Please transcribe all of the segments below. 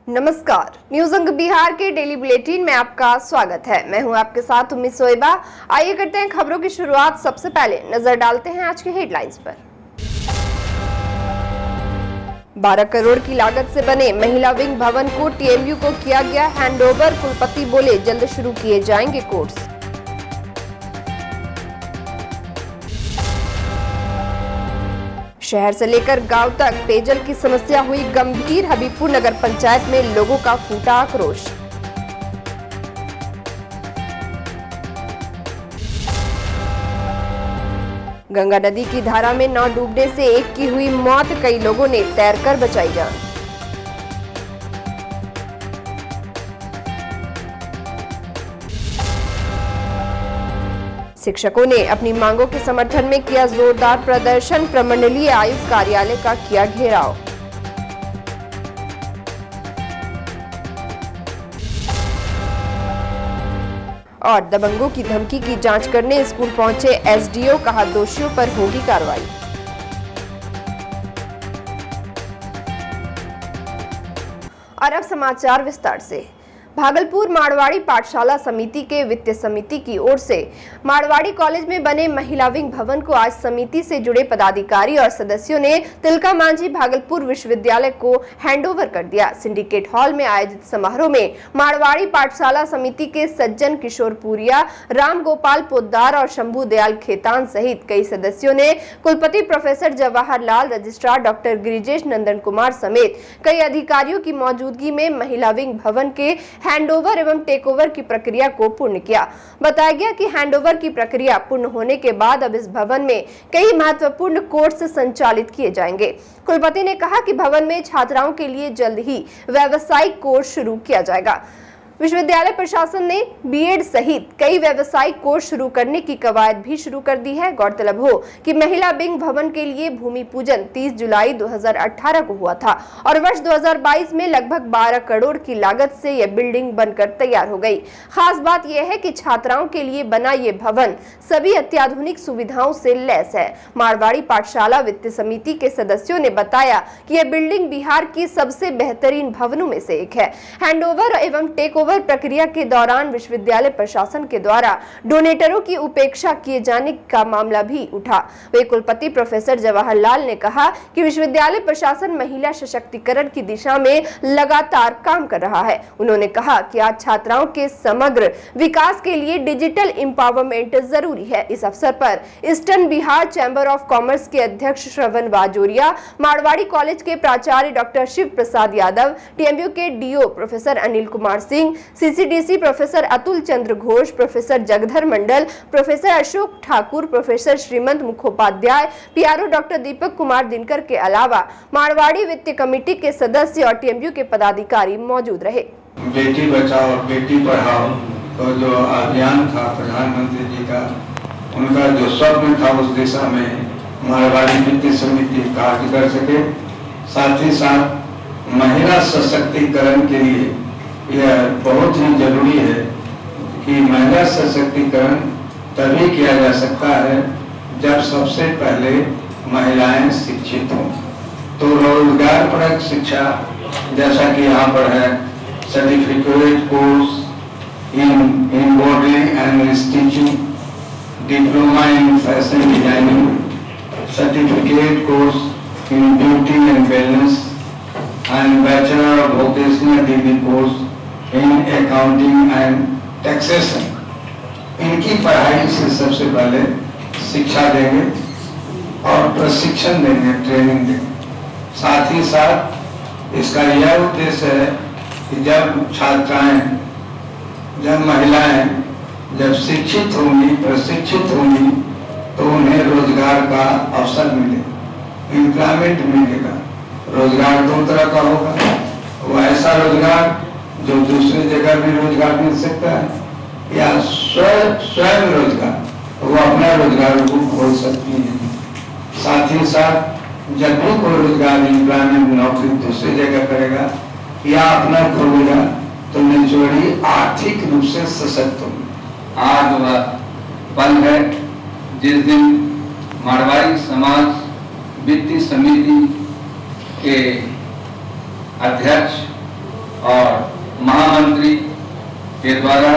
नमस्कार, न्यूज अंक बिहार के डेली बुलेटिन में आपका स्वागत है। मैं हूं आपके साथ उम्मीद सोएबा। आइए करते हैं खबरों की शुरुआत। सबसे पहले नजर डालते हैं आज के हेडलाइंस पर। 12 करोड़ की लागत से बने महिला विंग भवन को टीएमयू को किया गया हैंडओवर। कुलपति बोले जल्द शुरू किए जाएंगे कोर्स। शहर से लेकर गांव तक पेयजल की समस्या हुई गंभीर। हबीबपुर नगर पंचायत में लोगों का फूटा आक्रोश। गंगा नदी की धारा में नाव डूबने से एक की हुई मौत, कई लोगों ने तैरकर बचाई जान। शिक्षकों ने अपनी मांगों के समर्थन में किया जोरदार प्रदर्शन। प्रमंडलीय आयुक्त कार्यालय का किया घेराव। और दबंगों की धमकी की जांच करने स्कूल पहुंचे एसडीओ, कहा दोषियों पर होगी कार्रवाई। और अब समाचार विस्तार से। भागलपुर मारवाड़ी पाठशाला समिति के वित्त समिति की ओर से मारवाड़ी कॉलेज में बने महिला विंग भवन को आज समिति से जुड़े पदाधिकारी और सदस्यों ने तिलका मांझी भागलपुर विश्वविद्यालय को हैंडओवर कर दिया। सिंडिकेट हॉल में आयोजित समारोह में मारवाड़ी पाठशाला समिति के सज्जन किशोर पुरिया, राम गोपाल पोद्दार और शंभू दयाल खेतान सहित कई सदस्यों ने कुलपति professor Jawahar Lal, registrar doctor Girijesh नंदन कुमार समेत कई अधिकारियों की मौजूदगी में महिला विंग भवन के हैंडओवर एवं टेकओवर की प्रक्रिया को पूर्ण किया। बताया गया कि हैंडओवर की प्रक्रिया पूर्ण होने के बाद अब इस भवन में कई महत्वपूर्ण कोर्स संचालित किए जाएंगे। कुलपति ने कहा कि भवन में छात्राओं के लिए जल्द ही व्यावसायिक कोर्स शुरू किया जाएगा। विश्वविद्यालय प्रशासन ने बीएड सहित कई व्यावसायिक कोर्स शुरू करने की कवायद भी शुरू कर दी है। गौरतलब हो कि महिला विंग भवन के लिए भूमि पूजन 30 जुलाई 2018 को हुआ था और वर्ष 2022 में लगभग 12 करोड़ की लागत से यह बिल्डिंग बनकर तैयार हो गई। खास बात यह है कि छात्राओं के लिए बना ये भवन सभी अत्याधुनिक सुविधाओं से लैस है। मारवाड़ी पाठशाला वित्त समिति के सदस्यों ने बताया कि यह बिल्डिंग बिहार की सबसे बेहतरीन भवनों में से एक है। हैंडओवर एवं टेक ओवर प्रक्रिया के दौरान विश्वविद्यालय प्रशासन के द्वारा डोनेटरों की उपेक्षा किए जाने का मामला भी उठा। वे कुलपति प्रोफेसर जवाहर लाल ने कहा कि विश्वविद्यालय प्रशासन महिला सशक्तिकरण की दिशा में लगातार काम कर रहा है। उन्होंने कहा कि आज छात्राओं के समग्र विकास के लिए डिजिटल एम्पावरमेंट जरूरी है। इस अवसर पर eastern Bihar chamber of commerce के अध्यक्ष श्रवण बाजोरिया, मारवाड़ी कॉलेज के प्राचार्य डॉक्टर शिव प्रसाद यादव, टीएमयू के DO professor Anil Kumar Singh, CCDC professor Atul Chandra Ghosh, professor Jagdhar Mandal, professor Ashok Thakur, professor Shrimant Mukhopadhyay, PRO doctor Deepak Kumar Dinkar के अलावा मारवाड़ी वित्त कमेटी के सदस्य और टीएमयू के पदाधिकारी मौजूद रहे। बेटी बचाओ बेटी पढ़ाओ तो जो अभियान था प्रधानमंत्री जी का, उनका जो स्वप्न था उस दिशा में मारवाड़ी वित्त समिति कार्य कर सके। साथ ही साथ महिला सशक्तिकरण के लिए यह बहुत ही जरूरी है कि महिला सशक्तिकरण तभी किया जा सकता है जब सबसे पहले महिलाएं शिक्षित हों। तो रोजगार परक शिक्षा, जैसा कि यहाँ पर है, certificate course in embroidery and stitching, diploma in fashion designing, certificate course in beauty and wellness and bachelor of vocational degree course in accounting and taxation, इनकी पढ़ाई से सबसे पहले शिक्षा देंगे और प्रशिक्षण देंगे, ट्रेनिंग देंगे। साथ ही साथ इसका यह उद्देश्य है कि जब छात्राएं, जब महिलाएं जब शिक्षित होंगी, प्रशिक्षित होंगी, तो उन्हें रोजगार का अवसर मिलेगा, एम्प्लॉयमेंट मिलेगा। रोजगार दो तरह का होगा, वो ऐसा रोजगार जो दूसरी जगह भी रोजगार मिल सकता है, या स्वयं रोजगार, वो अपना रोजगार को खोल सकती है। साथ ही साथ जब भी कोई रोजगार, एम्प्लॉयमेंट, नौकरी दूसरी जगह करेगा या अपना खोलेगा तो निचोड़ी आर्थिक रूप से सशक्त होगी। आज वह पल है जिस दिन मारवाड़ी समाज वित्तीय समिति के अध्यक्ष और महामंत्री के द्वारा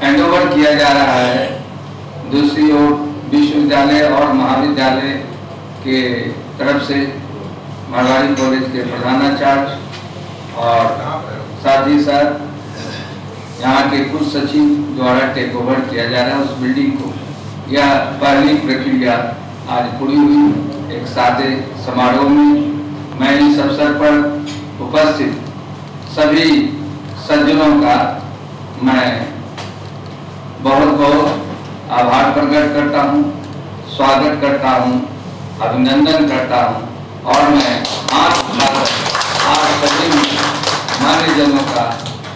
हैंडओवर किया जा रहा है। दूसरी ओर विश्वविद्यालय और महाविद्यालय के तरफ से मारवाड़ी कॉलेज के प्रधानाचार्य और साथ ही साथ यहाँ के कुछ सचिव द्वारा टेक ओवर किया जा रहा है उस बिल्डिंग को। यह पहली प्रक्रिया आज पूरी हुई एक सादे समारोह में। मैं इस अवसर पर उपस्थित सभी सज्जनों का मैं बहुत बहुत आभार प्रकट करता हूँ, स्वागत करता हूँ, अभिनंदन करता हूँ और मैं हाथ उठाकर आप सभी मान्यजनों का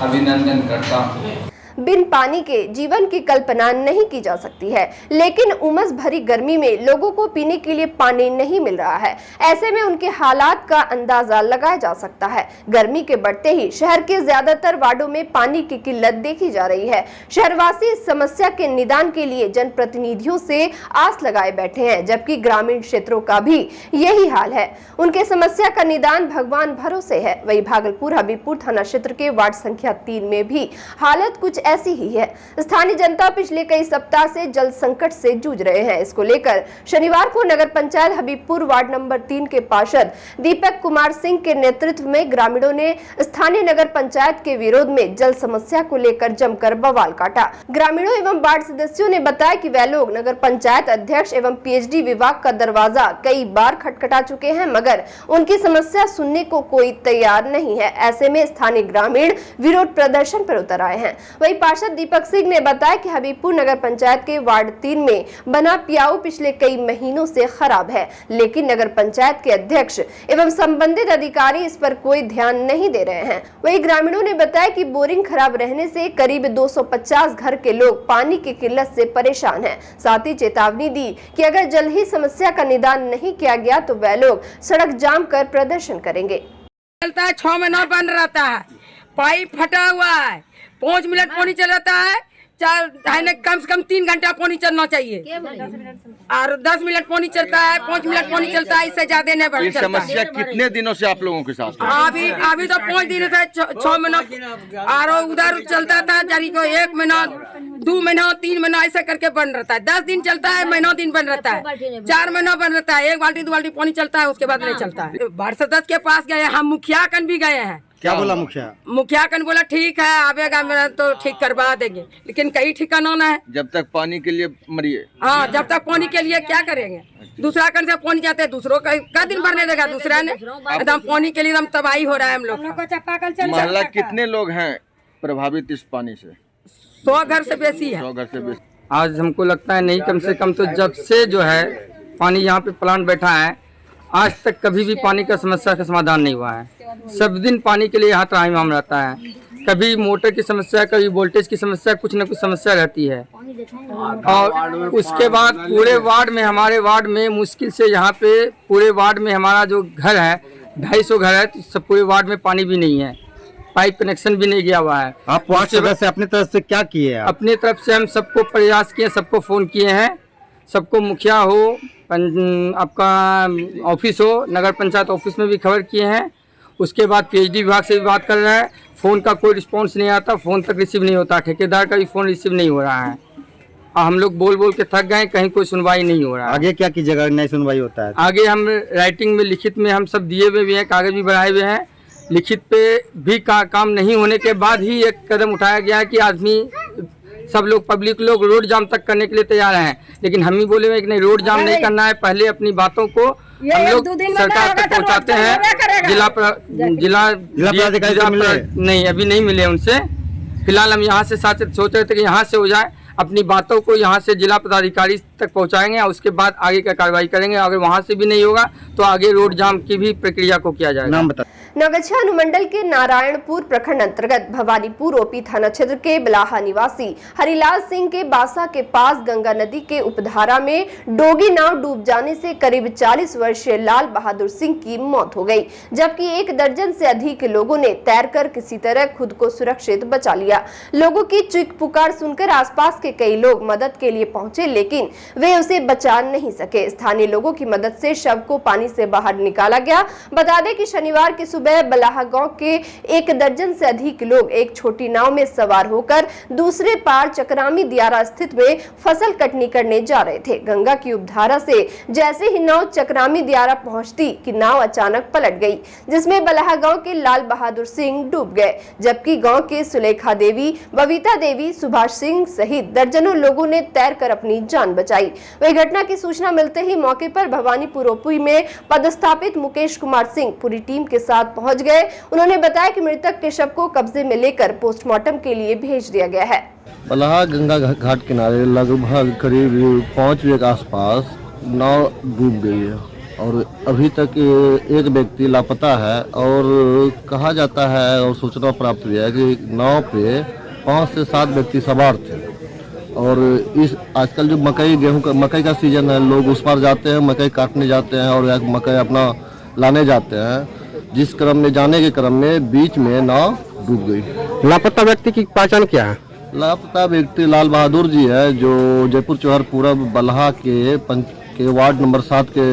अभिनंदन करता हूँ। बिन पानी के जीवन की कल्पना नहीं की जा सकती है, लेकिन उमस भरी गर्मी में लोगों को पीने के लिए पानी नहीं मिल रहा है। ऐसे में उनके हालात का अंदाजा लगाया जा सकता है। गर्मी के बढ़ते ही शहर के ज्यादातर वार्डों में पानी की किल्लत देखी जा रही है। शहरवासी इस समस्या के निदान के लिए जनप्रतिनिधियों से आस लगाए बैठे हैं, जबकि ग्रामीण क्षेत्रों का भी यही हाल है। उनके समस्या का निदान भगवान भरोसे है। वही भागलपुर हबीबपुर थाना क्षेत्र के वार्ड संख्या 3 में भी हालत कुछ ऐसी ही है। स्थानीय जनता पिछले कई सप्ताह से जल संकट से जूझ रहे हैं। इसको लेकर शनिवार को नगर पंचायत हबीबपुर वार्ड नंबर 3 के पार्षद दीपक कुमार सिंह के नेतृत्व में ग्रामीणों ने स्थानीय नगर पंचायत के विरोध में जल समस्या को लेकर जमकर बवाल काटा। ग्रामीणों एवं वार्ड सदस्यों ने बताया कि वह लोग नगर पंचायत अध्यक्ष एवं पीएचडी विभाग का दरवाजा कई बार खटखटा चुके हैं, मगर उनकी समस्या सुनने को कोई तैयार नहीं है। ऐसे में स्थानीय ग्रामीण विरोध प्रदर्शन पर उतर आए हैं। वही पार्षद दीपक सिंह ने बताया कि हबीबपुर नगर पंचायत के वार्ड 3 में बना पियाऊ पिछले कई महीनों से खराब है, लेकिन नगर पंचायत के अध्यक्ष एवं संबंधित अधिकारी इस पर कोई ध्यान नहीं दे रहे हैं। वही ग्रामीणों ने बताया कि बोरिंग खराब रहने से करीब 250 घर के लोग पानी की किल्लत से परेशान हैं। साथ ही चेतावनी दी कि अगर जल्द ही समस्या का निदान नहीं किया गया तो वह लोग सड़क जाम कर प्रदर्शन करेंगे। 6 महीना बंद रहता है, पाइप फटा हुआ है, 5 मिनट पानी चल जाता है, कम से कम 3 घंटा पानी चलना चाहिए और 10 मिनट पानी चलता है, 5 मिनट पानी चलता है, इससे ज्यादा नहीं बढ़। समस्या कितने दिनों से आप लोगों के साथ है? अभी तो 5 दिन से 6 महीना और उधर चलता था जारी को 1 महीना 2 महीना 3 महीना ऐसा करके बंद रहता है। 10 दिन चलता है, महीना दिन बंद रहता है, 4 महीना बंद रहता है। 1 बाल्टी 2 बाल्टी पानी चलता है, उसके बाद नहीं चलता है। वार्ड सदस्य के पास गए, हम मुखिया कन भी गए हैं। क्या बोला मुखिया? मुखिया कन बोला ठीक है आवेगा मेरा तो ठीक करवा देंगे, लेकिन कहीं ठिकाना ना है। जब तक पानी के लिए मरिए। हाँ, जब तक पानी के लिए क्या करेंगे? दूसरा कन से पानी जाते हैं, दूसरों का दिन भरने देगा दूसरा ने। एकदम पानी के लिए एकदम तबाही हो रहा है हम लोग। मोहल्ला कितने लोग हैं प्रभावित इस पानी से? 100 घर से बेसी है। 100 घर से बेसी। आज हमको लगता है नहीं, कम से कम तो जब से जो है पानी यहाँ पे प्लांट बैठा है, आज तक कभी भी पानी का समस्या का समाधान नहीं हुआ है। सब दिन पानी के लिए यहाँ त्राहिमाम रहता है। कभी मोटर की समस्या, कभी वोल्टेज की समस्या, कुछ न कुछ समस्या रहती है। और उसके बाद पूरे वार्ड में, हमारे वार्ड में मुश्किल से यहाँ पे पूरे वार्ड में हमारा जो घर है 250 घर है, तो सब पूरे वार्ड में पानी भी नहीं है, पाइप कनेक्शन भी नहीं गया हुआ है। आप वार्ड सदस्य अपनी तरफ से क्या किए? अपनी तरफ से हम सबको प्रयास किए, सबको फ़ोन किए हैं, सबको मुखिया हो, आपका ऑफिस हो, नगर पंचायत ऑफिस में भी खबर किए हैं। उसके बाद पीएचडी विभाग से भी बात कर रहे हैं, फ़ोन का कोई रिस्पांस नहीं आता, फ़ोन तक रिसीव नहीं होता, ठेकेदार का भी फ़ोन रिसीव नहीं हो रहा है। और हम लोग बोल बोल के थक गए, कहीं कोई सुनवाई नहीं हो रहा है। आगे क्या कीजिएगा नहीं सुनवाई होता है? आगे हम राइटिंग में, लिखित में हम सब दिए हुए भी हैं, कागज भी बढ़ाए हुए हैं। लिखित पे भी काम नहीं होने के बाद ही एक कदम उठाया गया है कि आदमी सब लोग, पब्लिक लोग रोड जाम तक करने के लिए तैयार हैं, लेकिन हम ही बोले हुए कि नहीं, रोड जाम नहीं करना है। पहले अपनी बातों को हम लोग सरकार तक पहुंचाते हैं। जिला नहीं, अभी नहीं मिले उनसे। फिलहाल हम यहाँ से सोच रहे थे कि यहाँ से हो जाए, अपनी बातों को यहाँ से जिला पदाधिकारी तक पहुँचाएंगे और उसके बाद आगे का कार्रवाई करेंगे। अगर वहाँ से भी नहीं होगा तो आगे रोड जाम की भी प्रक्रिया को किया जाएगा। नाम बता। नौगछा अनुमंडल के नारायणपुर प्रखंड अंतर्गत भवानीपुर ओपी थाना क्षेत्र के बिलाहा निवासी हरिलाल सिंह के बासा के पास गंगा नदी के उपधारा में डोगी नाव डूब जाने से करीब 40 वर्षीय लाल बहादुर सिंह की मौत हो गई, जबकि 1 दर्जन से अधिक लोगों ने तैरकर किसी तरह खुद को सुरक्षित बचा लिया। लोगों की चीख पुकार सुनकर आसपास के कई लोग मदद के लिए पहुंचे, लेकिन वे उसे बचा नहीं सके। स्थानीय लोगों की मदद से शव को पानी से बाहर निकाला गया। बता दें कि शनिवार की सुबह बलाहा गांव के 1 दर्जन से अधिक लोग एक छोटी नाव में सवार होकर दूसरे पार चक्रामी दियारा स्थित में फसल कटनी करने जा रहे थे। गंगा की उपधारा से जैसे ही नाव चक्रामी दियारा पहुंचती कि नाव अचानक पलट गई, जिसमें बलाहा गांव के लाल बहादुर सिंह डूब गए, जबकि गांव के सुलेखा देवी, बबीता देवी, सुभाष सिंह सहित दर्जनों लोगों ने तैरकर अपनी जान बचाई। वही घटना की सूचना मिलते ही मौके पर भवानीपुर ओपी में पदस्थापित मुकेश कुमार सिंह पूरी टीम के साथ पहुंच गए। उन्होंने बताया कि मृतक के शव को कब्जे में लेकर पोस्टमार्टम के लिए भेज दिया गया है। बलाहा गंगा घाट किनारे लगभग करीब 5 बजे के आसपास नाव डूब गई है और अभी तक एक व्यक्ति लापता है और कहा जाता है और सूचना प्राप्त हुई है कि नाव पे 5 से 7 व्यक्ति सवार थे। और इस आजकल जो मकई का सीजन है, लोग उस पार जाते हैं, मकई काटने जाते हैं और मकई अपना लाने जाते हैं। जिस क्रम में जाने के क्रम में बीच में नाव डूब गई। लापता व्यक्ति की पहचान क्या है? लापता व्यक्ति लाल बहादुर जी है, जो जयपुर चौहर पूरब बलहा के वार्ड नंबर 7 के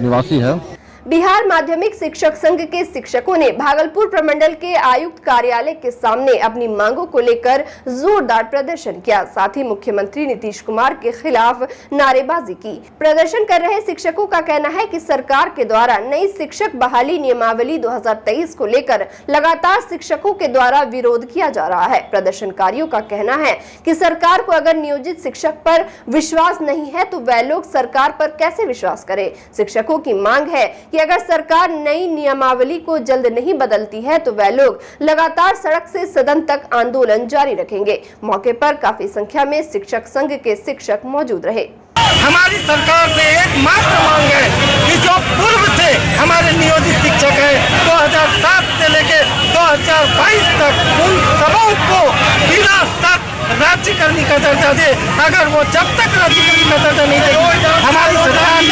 निवासी है। बिहार माध्यमिक शिक्षक संघ के शिक्षकों ने भागलपुर प्रमंडल के आयुक्त कार्यालय के सामने अपनी मांगों को लेकर जोरदार प्रदर्शन किया। साथ ही मुख्यमंत्री नीतीश कुमार के खिलाफ नारेबाजी की। प्रदर्शन कर रहे शिक्षकों का कहना है कि सरकार के द्वारा नई शिक्षक बहाली नियमावली 2023 को लेकर लगातार शिक्षकों के द्वारा विरोध किया जा रहा है। प्रदर्शनकारियों का कहना है कि सरकार को अगर नियोजित शिक्षक पर विश्वास नहीं है तो वह लोग सरकार पर कैसे विश्वास करें। शिक्षकों की मांग है कि अगर सरकार नई नियमावली को जल्द नहीं बदलती है तो वह लोग लगातार सड़क से सदन तक आंदोलन जारी रखेंगे। मौके पर काफी संख्या में शिक्षक संघ के शिक्षक मौजूद रहे। हमारी सरकार से एकमात्र मांग है कि जो पूर्व से हमारे नियोजित शिक्षक हैं 2007 से लेकर 2022 तक उन सबों को बिना शर्त राज्यकर्मी का दर्जा दे। अगर वो जब तक राज्यकर्मी का दर्जा नहीं देगी हमारी सरकार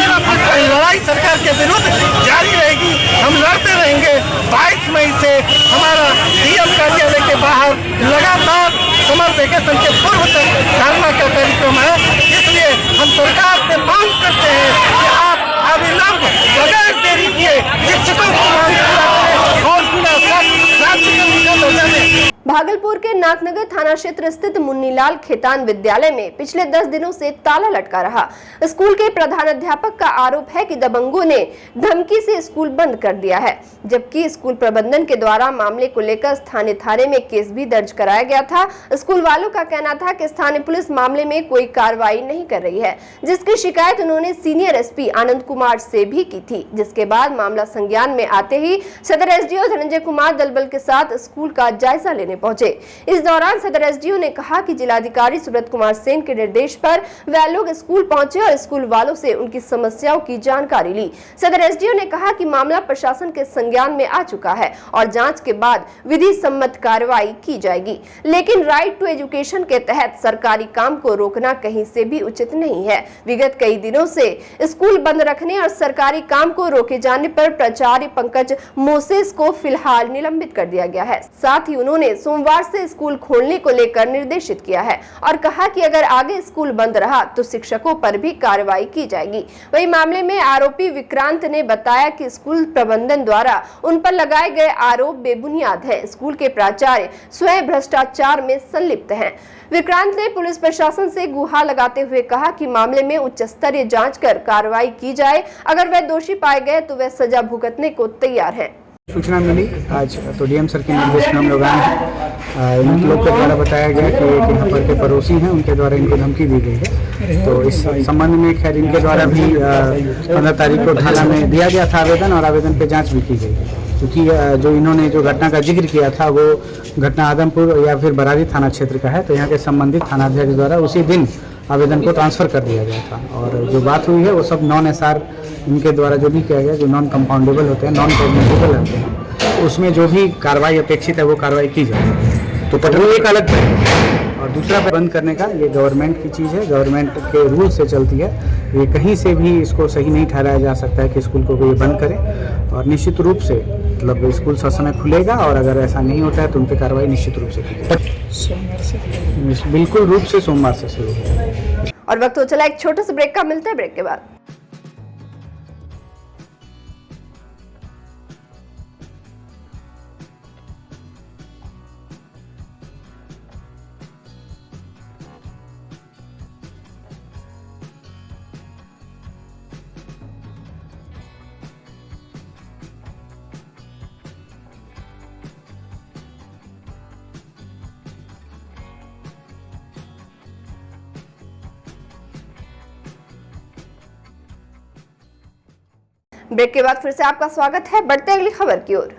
लड़ाई सरकार के विरुद्ध जारी रहेगी। हम लड़ते रहेंगे। 22 मई से हमारा डीएम कार्यालय के बाहर लगातार समर वेकेशन के पूर्व तक धरना का कार्यक्रम है। इसलिए हम सरकार से मांग करते हैं कि आप अविलंब बगैर देरी किए शिक्षकों की मांग पूरा करें और बिना शर्त राज्यकर्मी का दर्जा दें। भागलपुर के नाथनगर थाना क्षेत्र स्थित मुन्नीलाल खेतान विद्यालय में पिछले 10 दिनों से ताला लटका रहा। स्कूल के प्रधानाध्यापक का आरोप है कि दबंगों ने धमकी से स्कूल बंद कर दिया है, जबकि स्कूल प्रबंधन के द्वारा मामले को लेकर स्थानीय थाने में केस भी दर्ज कराया गया था। स्कूल वालों का कहना था कि स्थानीय पुलिस मामले में कोई कार्रवाई नहीं कर रही है, जिसकी शिकायत उन्होंने सीनियर एसपी आनंद कुमार से भी की थी। जिसके बाद मामला संज्ञान में आते ही सदर एसडीओ धनंजय कुमार दलबल के साथ स्कूल का जायजा लेने पहुंचे। इस दौरान सदर एसडीओ ने कहा कि जिलाधिकारी सुब्रत कुमार सेन के निर्देश पर वह लोग स्कूल पहुंचे और स्कूल वालों से उनकी समस्याओं की जानकारी ली। सदर एसडीओ ने कहा कि मामला प्रशासन के संज्ञान में आ चुका है और जांच के बाद विधि सम्मत कार्रवाई की जाएगी, लेकिन राइट टू एजुकेशन के तहत सरकारी काम को रोकना कहीं से भी उचित नहीं है। विगत कई दिनों से स्कूल बंद रखने और सरकारी काम को रोके जाने पर प्राचार्य पंकज मोसेस को फिलहाल निलंबित कर दिया गया है। साथ ही उन्होंने सोमवार से स्कूल खोलने को लेकर निर्देशित किया है और कहा कि अगर आगे स्कूल बंद रहा तो शिक्षकों पर भी कार्रवाई की जाएगी। वही मामले में आरोपी विक्रांत ने बताया कि स्कूल प्रबंधन द्वारा उन पर लगाए गए आरोप बेबुनियाद हैं। स्कूल के प्राचार्य स्वयं भ्रष्टाचार में संलिप्त हैं। विक्रांत ने पुलिस प्रशासन से गुहार लगाते हुए कहा कि मामले में उच्च स्तरीय जांच कर कार्रवाई की जाए। अगर वह दोषी पाए गए तो वह सजा भुगतने को तैयार हैं। सूचना मिली आज तो डीएम सर के निर्देश में हम लोग आए हैं। इन लोग के द्वारा बताया गया कि एक यहाँ पर के पड़ोसी हैं, उनके द्वारा इनको धमकी दी गई है। तो इस संबंध में खैर इनके द्वारा भी 15 तारीख को थाना में दिया गया था आवेदन और आवेदन पे जांच भी की गई, क्योंकि जो इन्होंने जो घटना का जिक्र किया था वो घटना आदमपुर या फिर बरारी थाना क्षेत्र का है। तो यहाँ के संबंधित थानाध्यक्ष द्वारा उसी दिन आवेदन को ट्रांसफ़र कर दिया गया था और जो बात हुई है वो सब नॉन एसआर इनके द्वारा जो भी किया गया, जो नॉन कंपाउंडेबल होते हैं, नॉन कॉग्निजेबल होते हैं, उसमें जो भी कार्रवाई अपेक्षित है वो कार्रवाई की जाए। तो वो एक अलग है और दूसरा बंद करने का ये गवर्नमेंट की चीज़ है, गवर्नमेंट के रूल से चलती है। ये कहीं से भी इसको सही नहीं ठहराया जा सकता है कि स्कूल को कोई बंद करे और निश्चित रूप से मतलब स्कूल ससमय खुलेगा और अगर ऐसा नहीं होता है तो उन पर कार्रवाई निश्चित रूप से की जाएगी। सोमवार से बिल्कुल रूप से सोमवार से शुरू होगा। और वक्त हो चला एक छोटे से ब्रेक का, मिलता है ब्रेक के बाद। ब्रेक के बाद फिर से आपका स्वागत है। बढ़ते अगली खबर की ओर।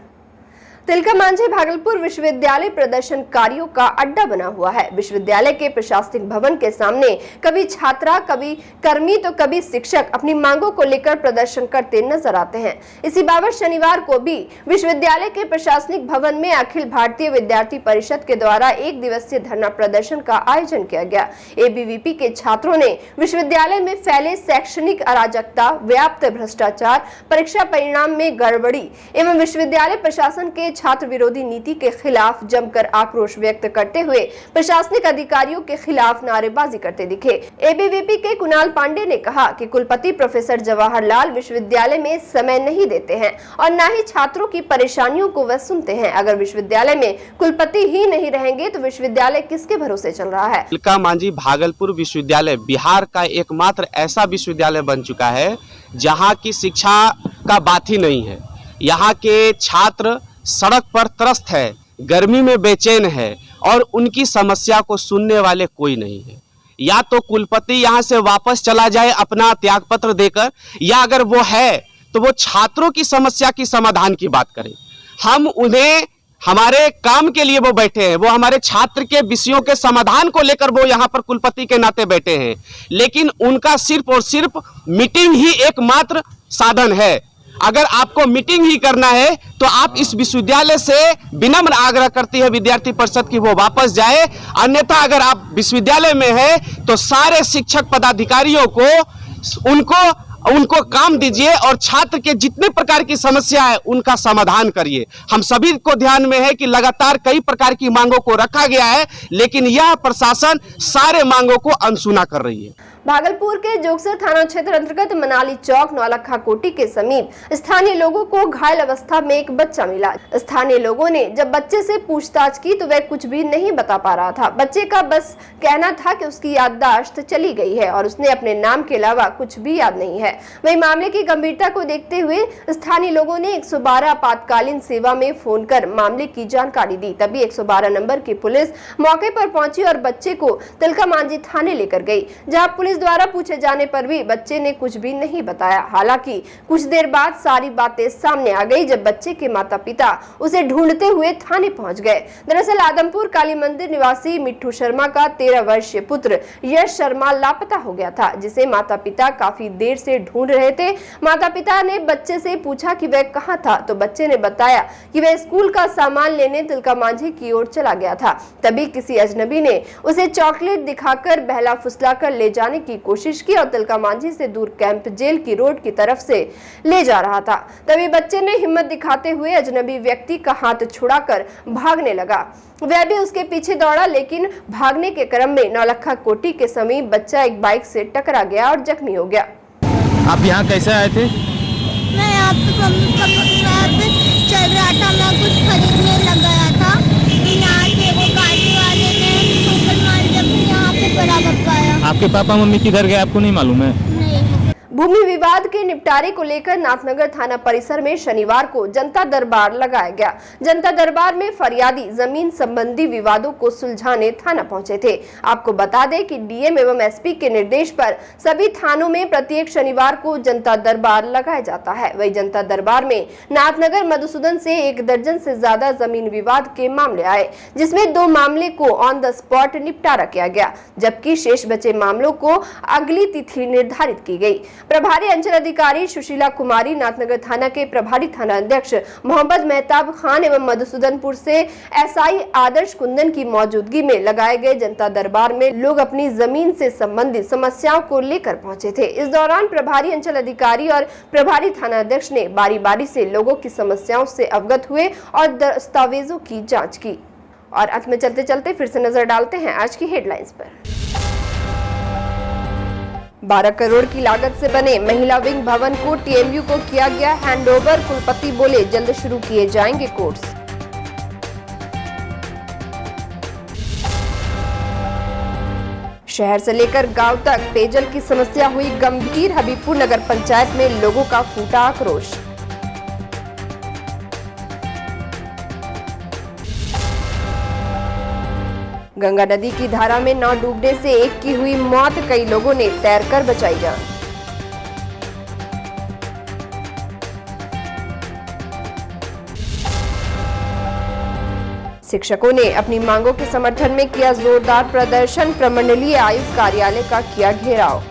तिलका मांझी भागलपुर विश्वविद्यालय प्रदर्शनकारियों का अड्डा बना हुआ है। विश्वविद्यालय के प्रशासनिक भवन के सामने कभी छात्रा, कभी कर्मी तो कभी शिक्षक अपनी मांगों को लेकर प्रदर्शन करते नजर आते हैं। इसी बाबत शनिवार को भी विश्वविद्यालय के प्रशासनिक भवन में अखिल भारतीय विद्यार्थी परिषद के द्वारा 1 दिवसीय धरना प्रदर्शन का आयोजन किया गया। एबीवीपी के छात्रों ने विश्वविद्यालय में फैले शैक्षणिक अराजकता, व्याप्त भ्रष्टाचार, परीक्षा परिणाम में गड़बड़ी एवं विश्वविद्यालय प्रशासन के छात्र विरोधी नीति के खिलाफ जमकर आक्रोश व्यक्त करते हुए प्रशासनिक अधिकारियों के खिलाफ नारेबाजी करते दिखे। एबीवीपी के कुणाल पांडे ने कहा कि कुलपति प्रोफेसर जवाहरलाल विश्वविद्यालय में समय नहीं देते हैं और न ही छात्रों की परेशानियों को वह सुनते हैं। अगर विश्वविद्यालय में कुलपति ही नहीं रहेंगे तो विश्वविद्यालय किसके भरोसे चल रहा है। तिलका मांझी भागलपुर विश्वविद्यालय बिहार का एकमात्र ऐसा विश्वविद्यालय बन चुका है जहाँ की शिक्षा का बात ही नहीं है। यहाँ के छात्र सड़क पर त्रस्त है, गर्मी में बेचैन है और उनकी समस्या को सुनने वाले कोई नहीं है। या तो कुलपति यहाँ से वापस चला जाए अपना त्यागपत्र देकर, या अगर वो है तो वो छात्रों की समस्या की समाधान की बात करें। हम उन्हें हमारे काम के लिए वो बैठे हैं, वो हमारे छात्र के विषयों के समाधान को लेकर वो यहाँ पर कुलपति के नाते बैठे हैं, लेकिन उनका सिर्फ और सिर्फ मीटिंग ही एकमात्र साधन है। अगर आपको मीटिंग ही करना है तो आप इस विश्वविद्यालय से विनम्र आग्रह करती है विद्यार्थी परिषद की वो वापस जाए, अन्यथा अगर आप विश्वविद्यालय में है तो सारे शिक्षक पदाधिकारियों को उनको काम दीजिए और छात्र के जितने प्रकार की समस्या है उनका समाधान करिए। हम सभी को ध्यान में है कि लगातार कई प्रकार की मांगों को रखा गया है, लेकिन यह प्रशासन सारे मांगों को अनसुना कर रही है। भागलपुर के जोगसर थाना क्षेत्र अंतर्गत मनाली चौक नौलखा कोटी के समीप स्थानीय लोगों को घायल अवस्था में एक बच्चा मिला। स्थानीय लोगों ने जब बच्चे से पूछताछ की तो वह कुछ भी नहीं बता पा रहा था। बच्चे का बस कहना था कि उसकी याददाश्त चली गई है और उसने अपने नाम के अलावा कुछ भी याद नहीं है। वहीं मामले की गंभीरता को देखते हुए स्थानीय लोगों ने 112 आपातकालीन सेवा में फोन कर मामले की जानकारी दी। तभी 112 नंबर की पुलिस मौके पर पहुंची और बच्चे को तिलका मांझी थाने लेकर गई, जहां पुलिस द्वारा पूछे जाने पर भी बच्चे ने कुछ भी नहीं बताया। हालांकि कुछ देर बाद सारी बातें सामने आ गई जब बच्चे के माता पिता उसे ढूंढते हुए थाने पहुंच गए। दरअसल आदमपुर काली मंदिर निवासी मिट्ठू शर्मा का 13 वर्षीय पुत्र यश शर्मा लापता हो गया था, जिसे माता पिता काफी देर से ढूंढ रहे थे। माता पिता ने बच्चे से पूछा कि वह कहाँ था तो बच्चे ने बताया कि वह स्कूल का सामान लेने तिलका मांझी की ओर चला गया था। तभी किसी अजनबी ने उसे चॉकलेट दिखाकर बहला फुसला कर ले जाने की कोशिश की और तिलका मांझी से दूर कैंप जेल की रोड की तरफ से ले जा रहा था। तभी बच्चे ने हिम्मत दिखाते हुए अजनबी व्यक्ति का हाथ छुड़ाकर भागने लगा। वह भी उसके पीछे दौड़ा, लेकिन भागने के क्रम में नौलखा कोटी के समीप बच्चा एक बाइक से टकरा गया और जख्मी हो गया। आप यहाँ कैसे आए थे? मैं यहाँ पे चल रहा था, मैं कुछ खरीदने लग गया था। यहाँ से वो गाड़ी वाले ने ठोकर मार जब यहाँ पे बराबर पाया। आपके पापा मम्मी किधर गए आपको नहीं मालूम है? भूमि विवाद के निपटारे को लेकर नाथनगर थाना परिसर में शनिवार को जनता दरबार लगाया गया। जनता दरबार में फरियादी जमीन संबंधी विवादों को सुलझाने थाना पहुंचे थे। आपको बता दें कि डीएम एवं एसपी के निर्देश पर सभी थानों में प्रत्येक शनिवार को जनता दरबार लगाया जाता है। वही जनता दरबार में नाथनगर मधुसूदन से 1 दर्जन से ज्यादा जमीन विवाद के मामले आए, जिसमें 2 मामले को ऑन द स्पॉट निपटारा किया गया, जबकि शेष बचे मामलों को अगली तिथि निर्धारित की गई। प्रभारी अंचल अधिकारी सुशीला कुमारी, नाथनगर थाना के प्रभारी थाना अध्यक्ष मोहम्मद मेहताब खान एवं मधुसूदनपुर से एसआई आदर्श कुंदन की मौजूदगी में लगाए गए जनता दरबार में लोग अपनी जमीन से संबंधित समस्याओं को लेकर पहुंचे थे। इस दौरान प्रभारी अंचल अधिकारी और प्रभारी थाना अध्यक्ष ने बारी बारी से लोगों की समस्याओं से अवगत हुए और दस्तावेजों की जाँच की। और अंत में चलते चलते फिर से नजर डालते हैं आज की हेडलाइंस पर। 12 करोड़ की लागत से बने महिला विंग भवन को टीएमयू को किया गया हैंडओवर। कुलपति बोले जल्द शुरू किए जाएंगे कोर्स। शहर से लेकर गांव तक पेयजल की समस्या हुई गंभीर। हबीबपुर नगर पंचायत में लोगों का फूटा आक्रोश। गंगा नदी की धारा में नाव डूबने से एक की हुई मौत, कई लोगों ने तैरकर बचाई जान। शिक्षकों ने अपनी मांगों के समर्थन में किया जोरदार प्रदर्शन। प्रमंडलीय आयुक्त कार्यालय का किया घेराव।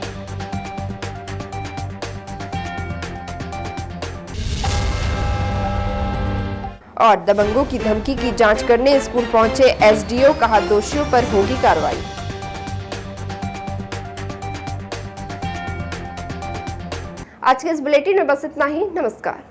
और दबंगों की धमकी की जांच करने स्कूल पहुंचे एसडीओ, कहा दोषियों पर होगी कार्रवाई। आज के इस बुलेटिन में बस इतना ही। नमस्कार।